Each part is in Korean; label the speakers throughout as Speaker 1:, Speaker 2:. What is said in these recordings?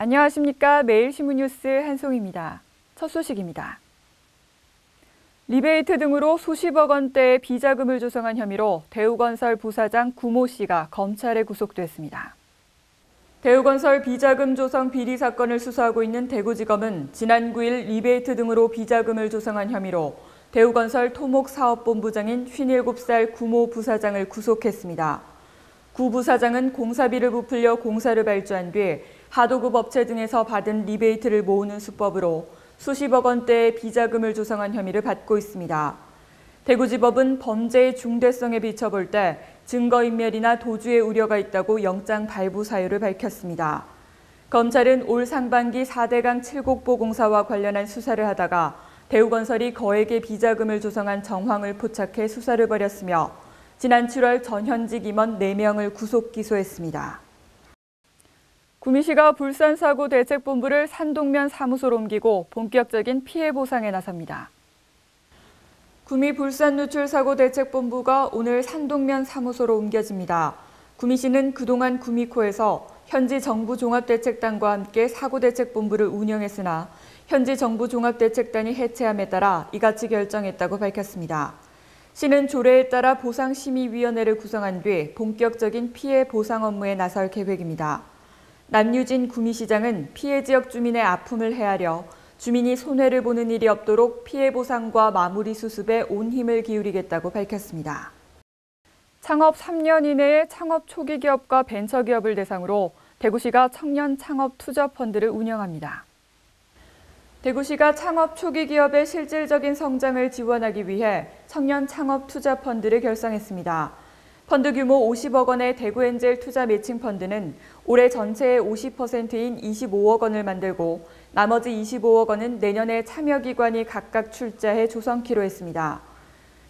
Speaker 1: 안녕하십니까. 매일신문 뉴스 한송입니다. 첫 소식입니다. 리베이트 등으로 수십억 원대의 비자금을 조성한 혐의로 대우건설 부사장 구모 씨가 검찰에 구속됐습니다. 대우건설 비자금 조성 비리 사건을 수사하고 있는 대구지검은 지난 9일 리베이트 등으로 비자금을 조성한 혐의로 대우건설 토목사업본부장인 57살 구모 부사장을 구속했습니다. 구 부사장은 공사비를 부풀려 공사를 발주한 뒤 하도급 업체 등에서 받은 리베이트를 모으는 수법으로 수십억 원대의 비자금을 조성한 혐의를 받고 있습니다. 대구지법은 범죄의 중대성에 비춰볼 때 증거인멸이나 도주의 우려가 있다고 영장 발부 사유를 밝혔습니다. 검찰은 올 상반기 4대강 7곡보 공사와 관련한 수사를 하다가 대우건설이 거액의 비자금을 조성한 정황을 포착해 수사를 벌였으며 지난 7월 전현직 임원 4명을 구속 기소했습니다. 구미시가 불산사고대책본부를 산동면 사무소로 옮기고 본격적인 피해 보상에 나섭니다. 구미 불산누출사고대책본부가 오늘 산동면 사무소로 옮겨집니다. 구미시는 그동안 구미코에서 현지 정부 종합대책단과 함께 사고대책본부를 운영했으나 현지 정부 종합대책단이 해체함에 따라 이같이 결정했다고 밝혔습니다. 시는 조례에 따라 보상심의위원회를 구성한 뒤 본격적인 피해 보상 업무에 나설 계획입니다. 남유진 구미시장은 피해 지역 주민의 아픔을 헤아려 주민이 손해를 보는 일이 없도록 피해 보상과 마무리 수습에 온 힘을 기울이겠다고 밝혔습니다. 창업 3년 이내의 창업 초기 기업과 벤처기업을 대상으로 대구시가 청년 창업 투자 펀드를 운영합니다. 대구시가 창업 초기 기업의 실질적인 성장을 지원하기 위해 청년 창업 투자 펀드를 결성했습니다. 펀드 규모 50억 원의 대구엔젤 투자 매칭 펀드는 올해 전체의 50%인 25억 원을 만들고 나머지 25억 원은 내년에 참여기관이 각각 출자해 조성키로 했습니다.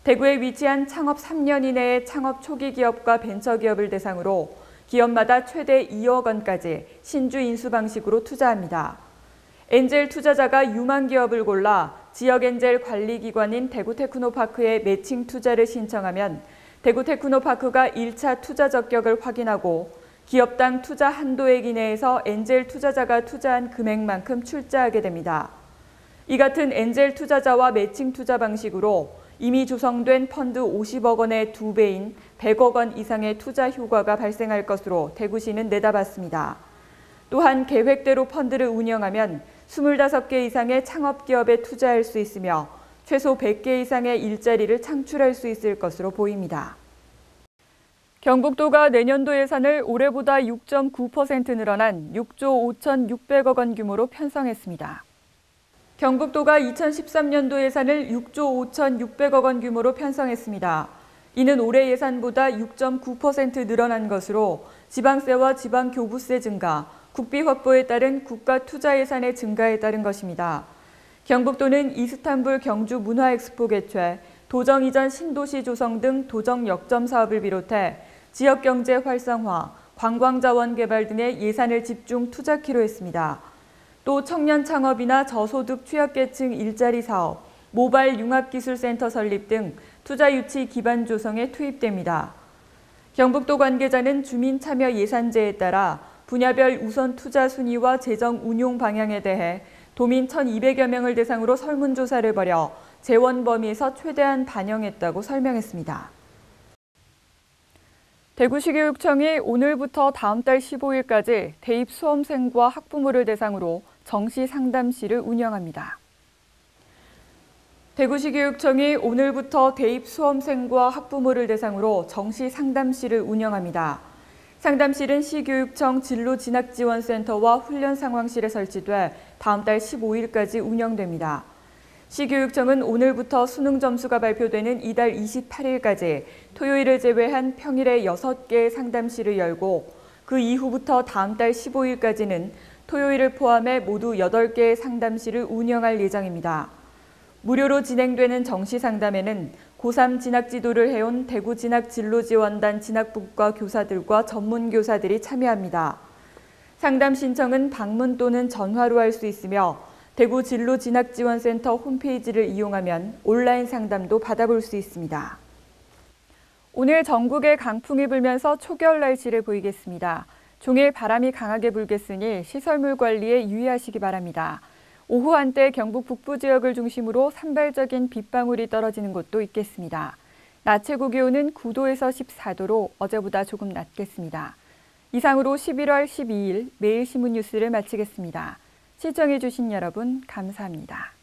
Speaker 1: 대구에 위치한 창업 3년 이내의 창업 초기 기업과 벤처기업을 대상으로 기업마다 최대 2억 원까지 신주 인수 방식으로 투자합니다. 엔젤 투자자가 유망 기업을 골라 지역 엔젤 관리기관인 대구테크노파크에 매칭 투자를 신청하면 대구테크노파크가 1차 투자 적격을 확인하고 기업당 투자 한도액 이내에서 엔젤 투자자가 투자한 금액만큼 출자하게 됩니다. 이 같은 엔젤 투자자와 매칭 투자 방식으로 이미 조성된 펀드 50억 원의 2배인 100억 원 이상의 투자 효과가 발생할 것으로 대구시는 내다봤습니다. 또한 계획대로 펀드를 운영하면 25개 이상의 창업기업에 투자할 수 있으며 최소 100개 이상의 일자리를 창출할 수 있을 것으로 보입니다. 경북도가 내년도 예산을 올해보다 6.9% 늘어난 6조 5,600억 원 규모로 편성했습니다. 경북도가 2013년도 예산을 6조 5,600억 원 규모로 편성했습니다. 이는 올해 예산보다 6.9% 늘어난 것으로 지방세와 지방교부세 증가, 국비 확보에 따른 국가 투자 예산의 증가에 따른 것입니다. 경북도는 이스탄불 경주 문화엑스포 개최, 도정 이전 신도시 조성 등 도정 역점 사업을 비롯해 지역경제 활성화, 관광자원 개발 등의 예산을 집중 투자키로 했습니다. 또 청년 창업이나 저소득 취약계층 일자리 사업, 모바일 융합기술센터 설립 등 투자 유치 기반 조성에 투입됩니다. 경북도 관계자는 주민 참여 예산제에 따라 분야별 우선 투자 순위와 재정 운용 방향에 대해 도민 1,200여 명을 대상으로 설문조사를 벌여 재원 범위에서 최대한 반영했다고 설명했습니다. 대구시교육청이 오늘부터 다음 달 15일까지 대입 수험생과 학부모를 대상으로 정시 상담실을 운영합니다. 대구시교육청이 오늘부터 대입 수험생과 학부모를 대상으로 정시 상담실을 운영합니다. 상담실은 시교육청 진로진학지원센터와 훈련상황실에 설치돼 다음 달 15일까지 운영됩니다. 시교육청은 오늘부터 수능 점수가 발표되는 이달 28일까지 토요일을 제외한 평일에 6개의 상담실을 열고 그 이후부터 다음 달 15일까지는 토요일을 포함해 모두 8개의 상담실을 운영할 예정입니다. 무료로 진행되는 정시 상담에는 고3 진학 지도를 해온 대구 진학진로지원단 진학부과 교사들과 전문교사들이 참여합니다. 상담 신청은 방문 또는 전화로 할 수 있으며 대구 진로진학지원센터 홈페이지를 이용하면 온라인 상담도 받아볼 수 있습니다. 오늘 전국에 강풍이 불면서 초겨울 날씨를 보이겠습니다. 종일 바람이 강하게 불겠으니 시설물 관리에 유의하시기 바랍니다. 오후 한때 경북 북부 지역을 중심으로 산발적인 빗방울이 떨어지는 곳도 있겠습니다. 낮 최고 기온은 9도에서 14도로 어제보다 조금 낮겠습니다. 이상으로 11월 12일 매일 신문 뉴스를 마치겠습니다. 시청해주신 여러분 감사합니다.